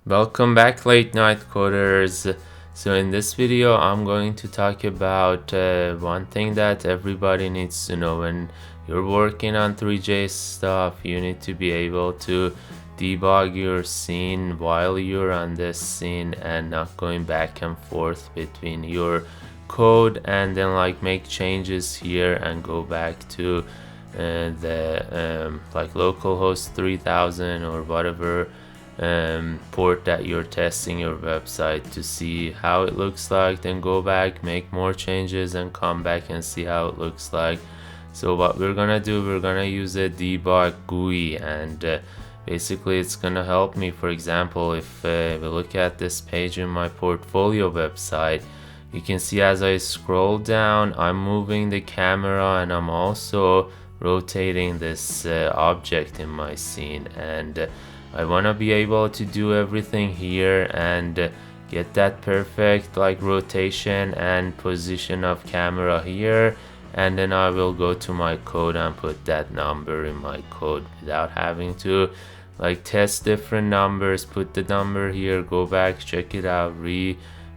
Welcome back, late night coders. So in this video I'm going to talk about one thing that everybody needs to know. When you're working on three.js stuff, you need to be able to debug your scene while you're on this scene and not going back and forth between your code and then like make changes here and go back to the like localhost 3000 or whatever port that you're testing your website to see how it looks like, then go back, make more changes, and come back and see how it looks like. So what we're gonna do, we're gonna use a debug GUI, and basically it's gonna help me. For example, if we look at this page in my portfolio website, you can see as I scroll down, I'm moving the camera and I'm also rotating this object in my scene, and I want to be able to do everything here and get that perfect like rotation and position of camera here, and then I will go to my code and put that number in my code without having to like test different numbers, put the number here, go back, check it out,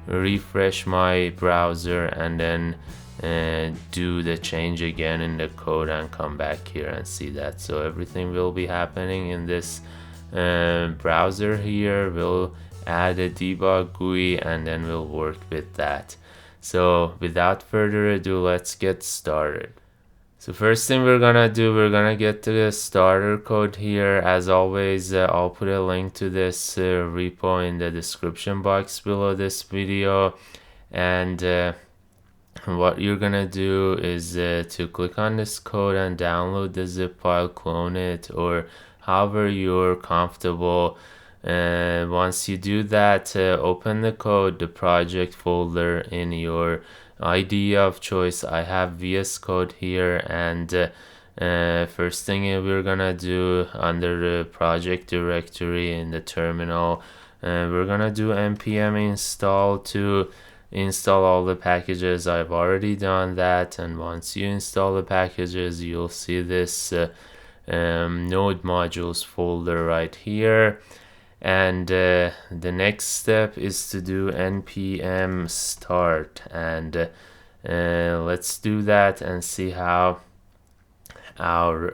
refresh my browser, and then do the change again in the code and come back here and see that. So everything will be happening in this browser here. We'll add a debug GUI and then we'll work with that. So without further ado, let's get started. So first thing we're gonna do, we're gonna get to the starter code here. As always, I'll put a link to this repo in the description box below this video, and what you're gonna do is to click on this code and download the zip file, clone it, or however you're comfortable. Once you do that, open the code, the project folder in your IDE of choice. I have VS Code here, and first thing we're gonna do under the project directory in the terminal, we're gonna do npm install to install all the packages. I've already done that, and once you install the packages, you'll see this node modules folder right here, and the next step is to do npm start, and let's do that and see how our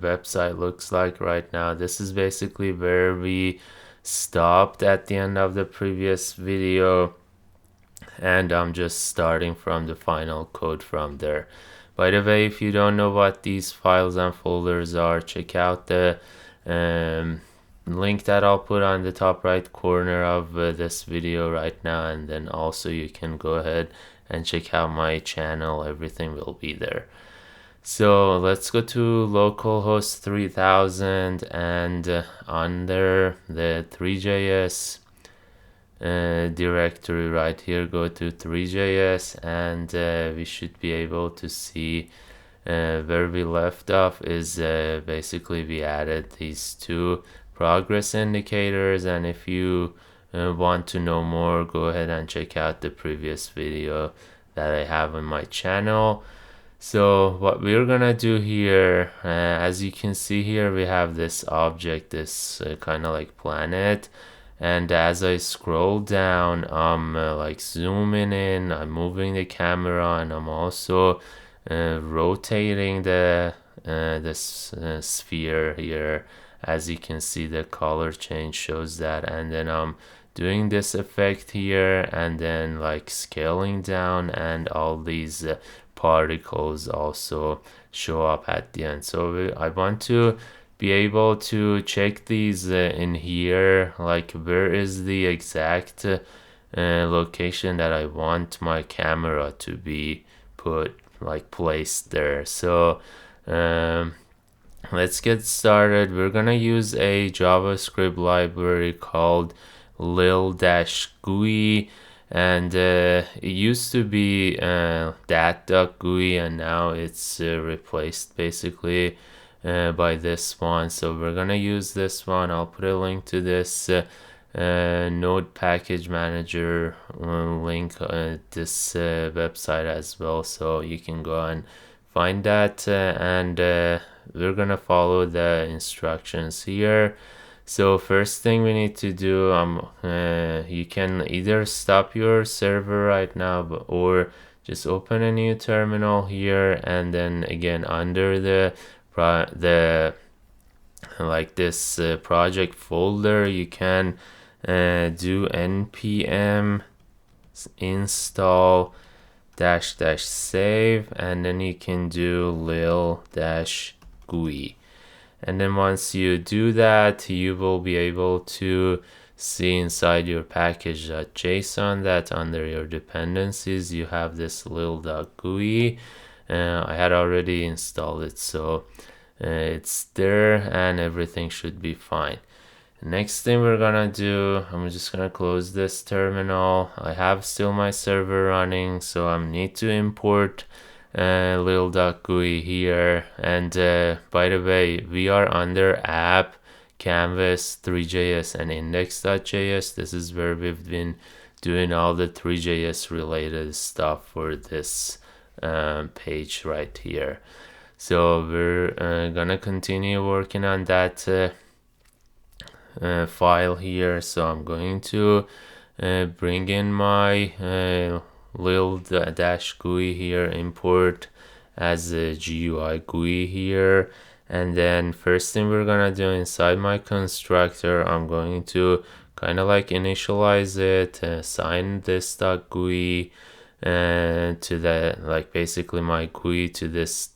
website looks like right now. This is basically where we stopped at the end of the previous video, and I'm just starting from the final code from there. By the way, if you don't know what these files and folders are, check out the link that I'll put on the top right corner of this video right now, and then also you can go ahead and check out my channel. Everything will be there. So let's go to localhost 3000, and under the three.js directory right here, go to three.js, and we should be able to see where we left off is basically we added these two progress indicators, and if you want to know more, go ahead and check out the previous video that I have on my channel. So what we're gonna do here, as you can see here, we have this object, this kind of like planet, and as I scroll down, I'm like zooming in, I'm moving the camera, and I'm also rotating the this sphere here. As you can see, the color change shows that, and then I'm doing this effect here, and then like scaling down, and all these particles also show up at the end. So I want to be able to check these in here, like where is the exact location that I want my camera to be put, like placed there. So let's get started. We're gonna use a JavaScript library called lil-gui, and it used to be dat.gui, and now it's replaced basically by this one. So we're gonna use this one. I'll put a link to this node package manager link this website as well, so you can go and find that, and we're gonna follow the instructions here. So first thing we need to do, you can either stop your server right now, or just open a new terminal here, and then again under the like this project folder, you can do npm install dash save, and then you can do lil-gui. And then once you do that, you will be able to see inside your package.json that under your dependencies you have this lil.gui. I had already installed it, so it's there and everything should be fine. Next thing we're gonna do, I'm just gonna close this terminal. I have still my server running, so I need to import lil.gui here. And by the way, we are under app, canvas, three.js, and index.js. This is where we've been doing all the three.js related stuff for this page right here. So we're gonna continue working on that file here. So I'm going to bring in my lil-gui here, import as a GUI GUI here, and then first thing we're gonna do inside my constructor, I'm going to kind of like initialize it, assign this .gui to the, like basically my GUI to this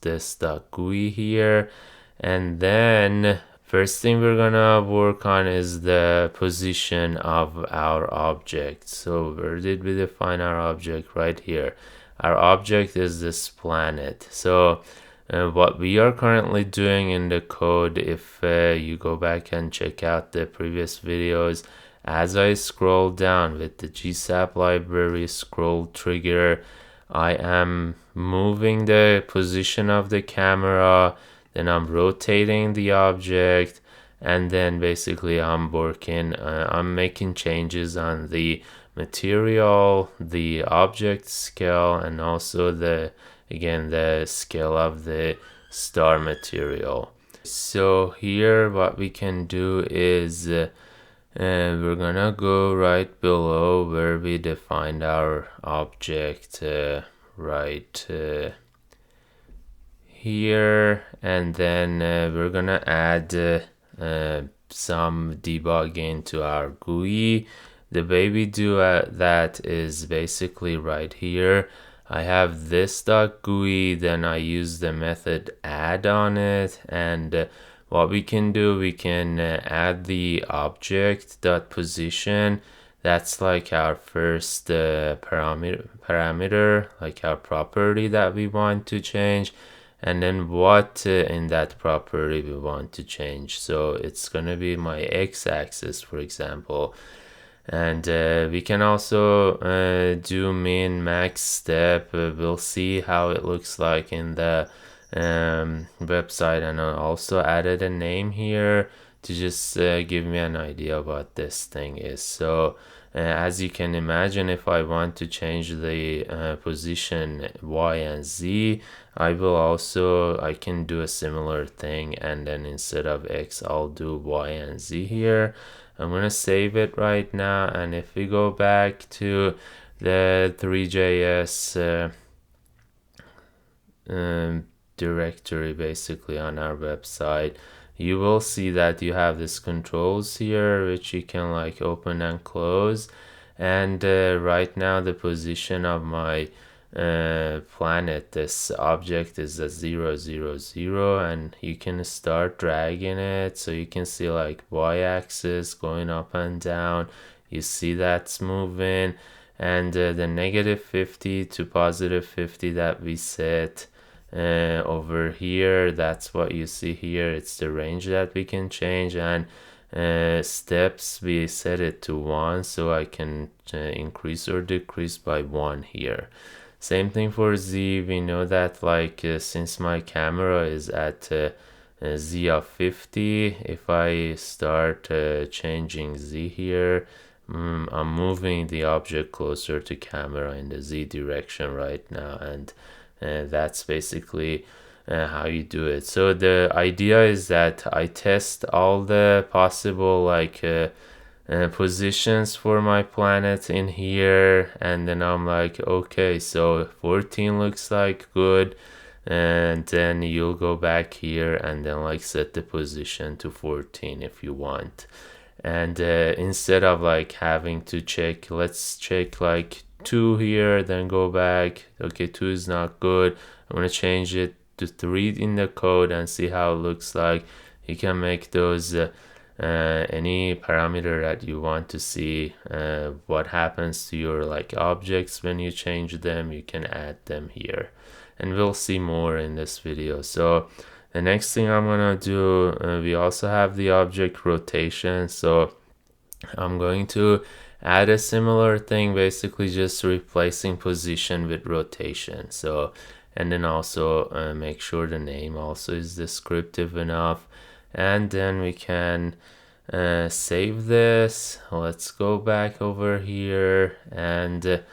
.gui here. And then first thing we're gonna work on is the position of our object. So where did we define our object? Right here. Our object is this planet. So what we are currently doing in the code, if you go back and check out the previous videos, as I scroll down with the gsap library scroll trigger, I am moving the position of the camera, then I'm rotating the object, and then basically I'm making changes on the material, the object scale, and also the scale of the star material. So here what we can do is we're gonna go right below where we defined our object right here, and then we're gonna add some debugging to our GUI. The way we do that is basically right here. I have this .gui, then I use the method add on it, and what we can do, we can add the object .position. That's like our first parameter, like our property that we want to change, and then what in that property we want to change. So it's gonna be my x-axis, for example. And we can also do min max step. We'll see how it looks like in the website, and I also added a name here to just give me an idea of what this thing is. So as you can imagine, if I want to change the position y and z, I can do a similar thing, and then instead of x I'll do y and z here. I'm gonna save it right now, and if we go back to the three.js directory basically on our website, you will see that you have this controls here which you can like open and close, and right now the position of my planet, this object, is at 0, 0, 0, and you can start dragging it, so you can see like y-axis going up and down. You see that's moving, and the -50 to +50 that we set over here, that's what you see here. It's the range that we can change, and steps, we set it to 1, so I can increase or decrease by 1 here. Same thing for z. We know that like since my camera is at z of 50, if I start changing z here, I'm moving the object closer to camera in the z direction right now, and that's basically how you do it. So the idea is that I test all the possible like positions for my planet in here, and then I'm like, okay, so 14 looks like good, and then you'll go back here and then like set the position to 14 if you want. And instead of like having to check, let's check like 2 here, then go back. Okay, 2 is not good. I'm gonna change it to 3 in the code and see how it looks like. You can make those any parameter that you want to see what happens to your like objects when you change them. You can add them here, and we'll see more in this video. So the next thing I'm gonna do, we also have the object rotation, so I'm going to add a similar thing, basically just replacing position with rotation. So, and then also make sure the name also is descriptive enough, and then we can save this. Let's go back over here, and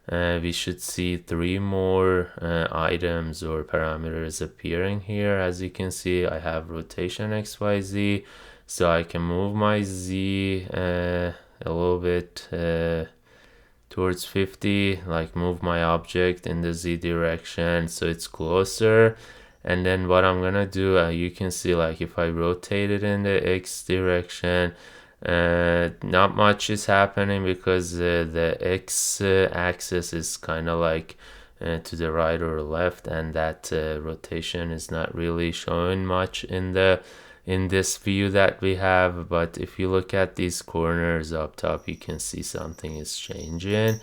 we should see 3 more items or parameters appearing here. As you can see, I have rotation XYZ, so I can move my Z a little bit towards 50, like move my object in the Z direction so it's closer. And then what I'm gonna do, you can see like if I rotate it in the X direction, not much is happening because the X axis is kind of like to the right or left, and that rotation is not really showing much in this view that we have. But if you look at these corners up top, you can see something is changing.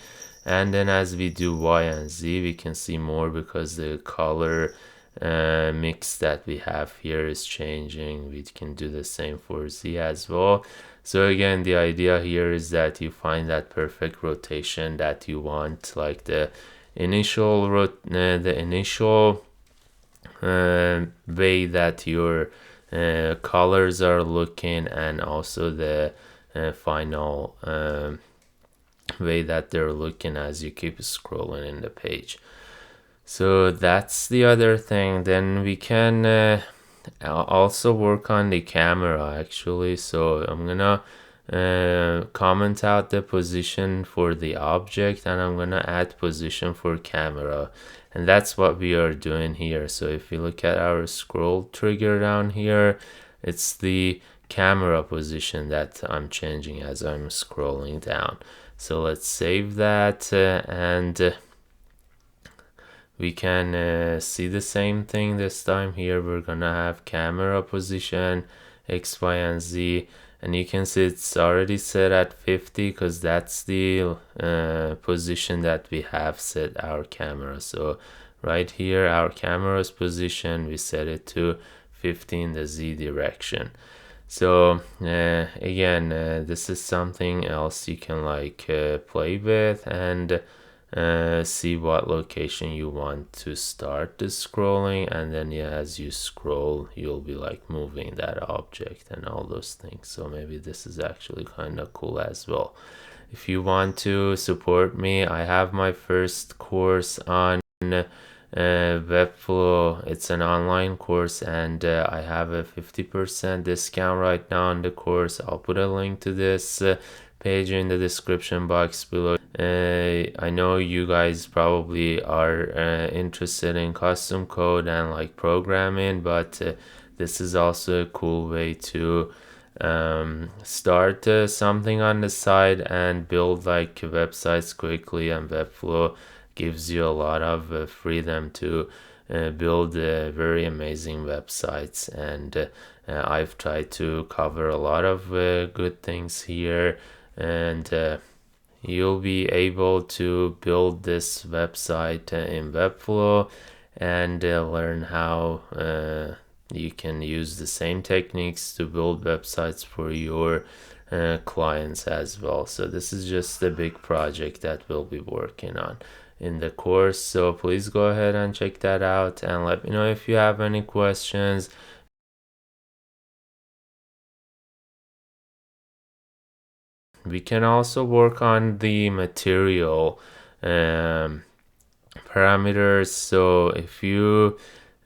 And then as we do Y and Z, we can see more because the color mix that we have here is changing. We can do the same for Z as well. So again, the idea here is that you find that perfect rotation that you want, like the initial way that your colors are looking, and also the final way that they're looking as you keep scrolling in the page. So that's the other thing. Then we can also work on the camera actually. So I'm gonna comment out the position for the object, and I'm gonna add position for camera, and that's what we are doing here. So if you look at our scroll trigger down here, it's the camera position that I'm changing as I'm scrolling down. So let's save that, and we can see the same thing this time. Here we're gonna have camera position X, Y, and Z, and you can see it's already set at 50 because that's the position that we have set our camera. So right here, our camera's position, we set it to 50 in the Z direction. So again, this is something else you can like play with and see what location you want to start the scrolling, and then yeah, as you scroll you'll be like moving that object and all those things. So maybe this is actually kind of cool as well. If you want to support me, I have my first course on Webflow. It's an online course, and I have a 50% discount right now on the course. I'll put a link to this page in the description box below. I know you guys probably are interested in custom code and like programming, but this is also a cool way to start something on the side and build like websites quickly, and Webflow gives you a lot of freedom to build very amazing websites. And I've tried to cover a lot of good things here, and you'll be able to build this website in Webflow and learn how you can use the same techniques to build websites for your clients as well. So this is just a big project that we'll be working on in the course. So please go ahead and check that out, and let me know if you have any questions. We can also work on the material parameters. So if you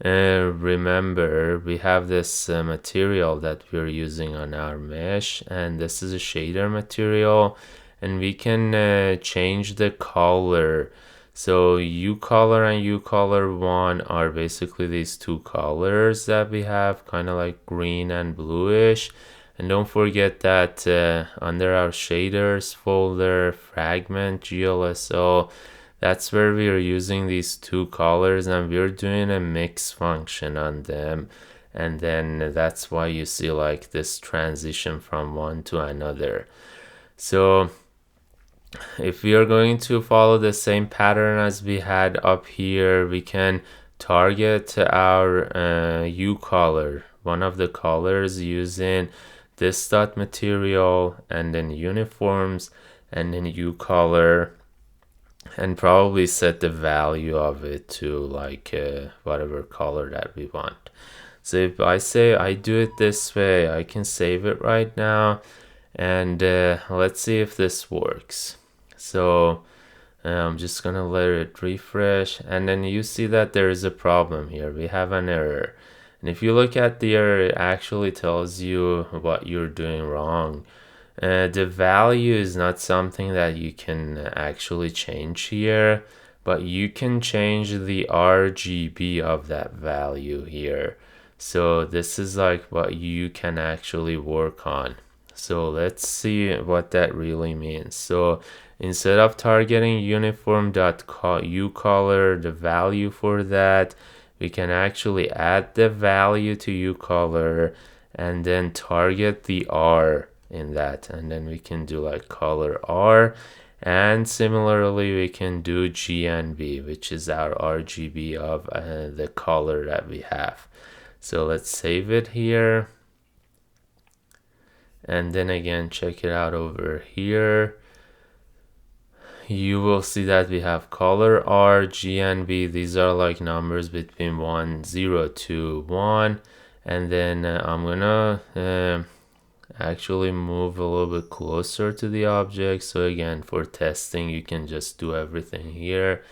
remember we have this material that we're using on our mesh, and this is a shader material, and we can change the color. So uColor and uColor1 are basically these two colors that we have, kind of like green and bluish. And don't forget that under our shaders folder, fragment glso, that's where we are using these two colors, and we're doing a mix function on them. And then that's why you see like this transition from one to another. So if we are going to follow the same pattern as we had up here, we can target our uColor, one of the colors, using this dot material and then uniforms and then uColor, and probably set the value of it to like whatever color that we want. So if I say I do it this way, I can save it right now, and let's see if this works. So I'm just gonna let it refresh, and then you see that there is a problem here. We have an error, and if you look at the error, it actually tells you what you're doing wrong. The value is not something that you can actually change here, but you can change the RGB of that value here. So this is like what you can actually work on. So let's see what that really means. So instead of targeting uniform.uColor, the value for that, we can actually add the value to uColor and then target the R in that, and then we can do like color R, and similarly we can do GNB, which is our RGB of the color that we have. So let's save it here, and then again check it out over here. You will see that we have color R, GNB. These are like numbers between 1, 0 to 1, and then I'm gonna actually move a little bit closer to the object. So again, for testing, you can just do everything here.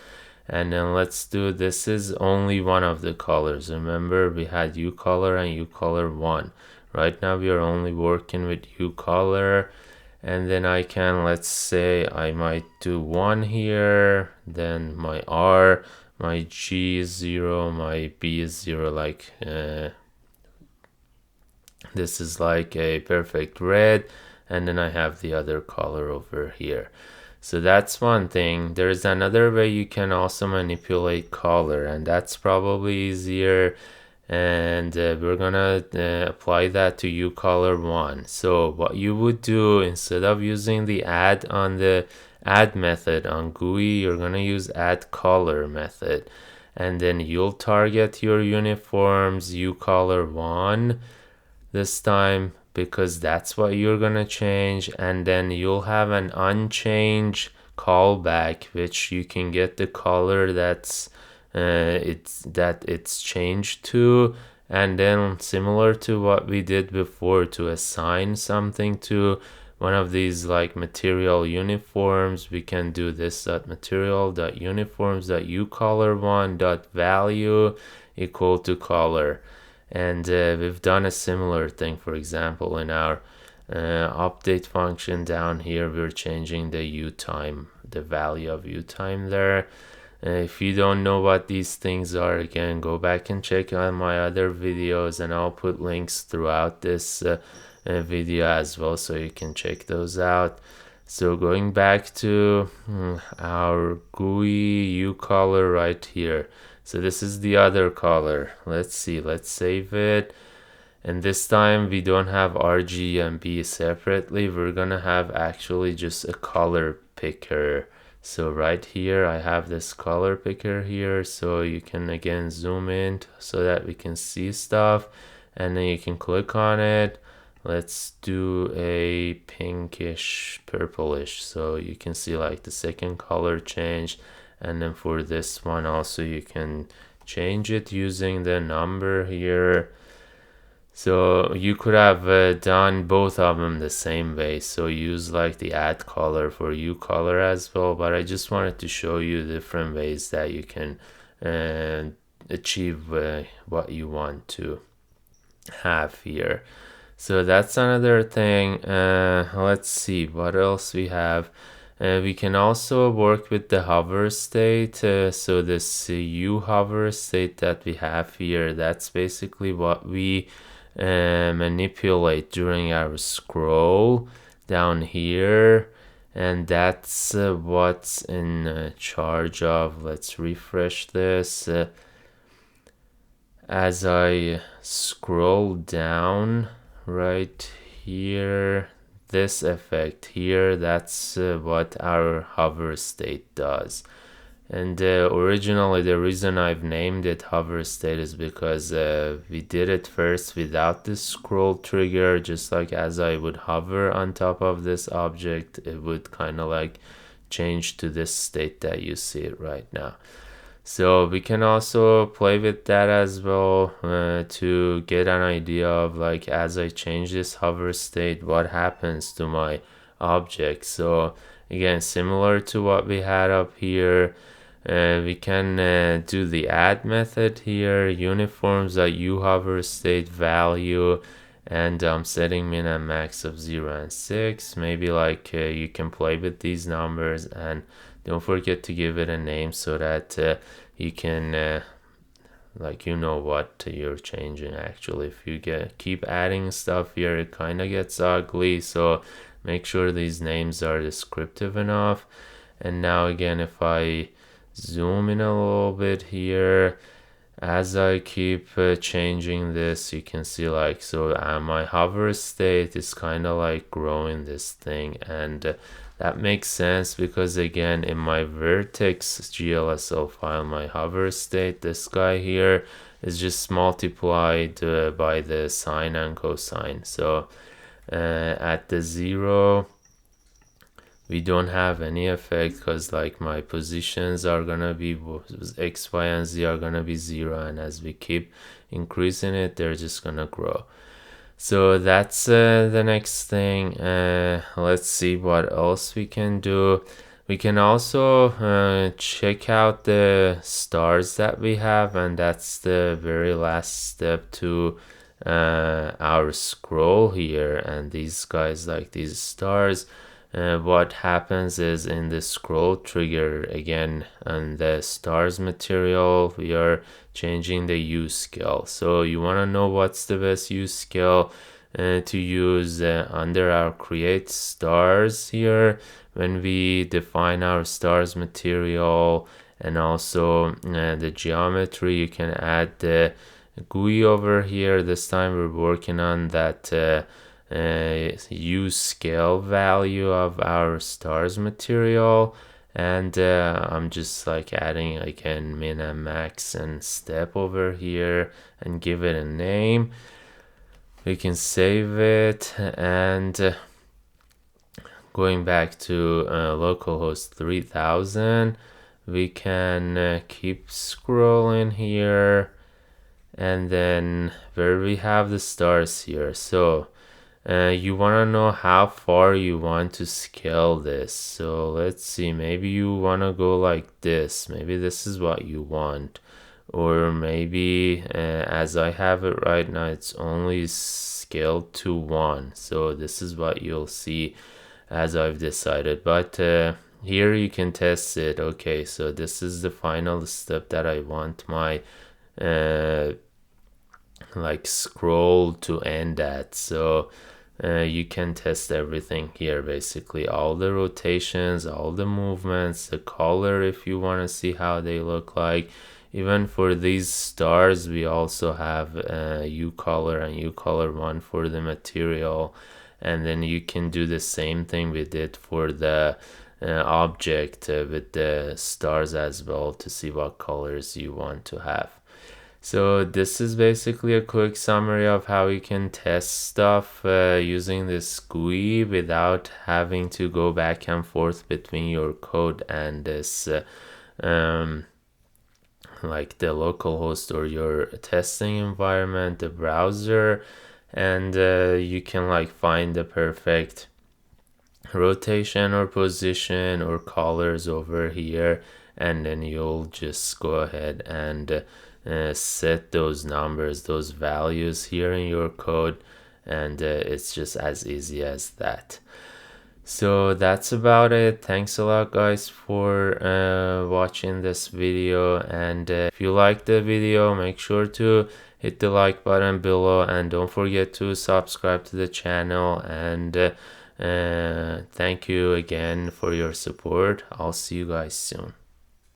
And then let's do, this is only one of the colors. Remember, we had uColor and uColor1. Right now we are only working with uColor, and then I can, let's say I might do 1 here, then my R, my G is 0, my B is 0, like this is like a perfect red, and then I have the other color over here. So that's one thing. There's another way you can also manipulate color, and that's probably easier, and we're gonna apply that to uColor1. So what you would do, instead of using the add on the add method on GUI, you're gonna use add color method, and then you'll target your uniforms uColor1 this time, because that's what you're gonna change, and then you'll have an unchanged callback, which you can get the color that's it's changed to, and then similar to what we did before, to assign something to one of these like material uniforms, we can do this material.uniforms.uColor1.value equal to color. And we've done a similar thing. For example, in our update function down here, we're changing the uTime, the value of uTime there. If you don't know what these things are, again, go back and check out my other videos, and I'll put links throughout this video as well, so you can check those out. So going back to our GUI uColor right here. So this is the other color. Let's see, let's save it. And this time we don't have RG and B separately. We're gonna have actually just a color picker. So right here, I have this color picker here. So you can again zoom in so that we can see stuff. And then you can click on it. Let's do a pinkish purplish. So you can see like the second color change. And then for this one also, you can change it using the number here. So you could have done both of them the same way. So use like the add color for uColor as well. But I just wanted to show you different ways that you can achieve what you want to have here. So that's another thing. Let's see what else we have. We can also work with the hover state. So this hover state that we have here, that's basically what we manipulate during our scroll down here. And that's what's in charge of. Let's refresh this. As I scroll down right here, this effect here, that's what our hover state does. And originally the reason I've named it hover state is because we did it first without this scroll trigger. Just like as I would hover on top of this object, it would kind of like change to this state that you see it right now. So we can also play with that as well to get an idea of like as I change this hover state, what happens to my object. So again, similar to what we had up here, we can do the add method here, uniforms hover state value, and I'm setting min and max of 0 and 6. Maybe like you can play with these numbers, and don't forget to give it a name so that you can like you know what you're changing. Actually, if you keep adding stuff here, it kind of gets ugly, so make sure these names are descriptive enough. And now again, if I zoom in a little bit here, as I keep changing this, you can see like, so my hover state is kind of like growing this thing, and that makes sense because again, in my vertex GLSL file, my hover state, this guy here, is just multiplied by the sine and cosine. So at the 0, we don't have any effect because like my positions are gonna be x, y, and z are gonna be 0, and as we keep increasing it, they're just gonna grow. So that's the next thing. Let's see what else we can do. We can also check out the stars that we have, and that's the very last step to our scroll here. And these guys, like these stars, what happens is in the scroll trigger, again, on the stars material, we are changing the U scale. So you want to know what's the best U scale to use under our create stars here. When we define our stars material and also the geometry, you can add the GUI over here. This time we're working on that U scale value of our stars material, and I'm just like adding again min and max and step over here and give it a name. We can save it, and going back to localhost 3000, we can keep scrolling here, and then where we have the stars here, so you want to know how far you want to scale this. So let's see, maybe you want to go like this, maybe this is what you want, or maybe as I have it right now, it's only scaled to 1, so this is what you'll see as I've decided. But here you can test it. Okay, so this is the final step that I want my like scroll to end at. So you can test everything here, basically all the rotations, all the movements, the color if you want to see how they look like. Even for these stars, we also have U color and U color 1 for the material, and then you can do the same thing with it for the object with the stars as well to see what colors you want to have. So this is basically a quick summary of how you can test stuff using this GUI without having to go back and forth between your code and this like the localhost or your testing environment, the browser, and you can like find the perfect rotation or position or colors over here, and then you'll just go ahead and set those numbers, those values here in your code, and it's just as easy as that. So that's about it. Thanks a lot, guys, for watching this video, and if you like the video, make sure to hit the like button below, and don't forget to subscribe to the channel. And thank you again for your support. I'll see you guys soon.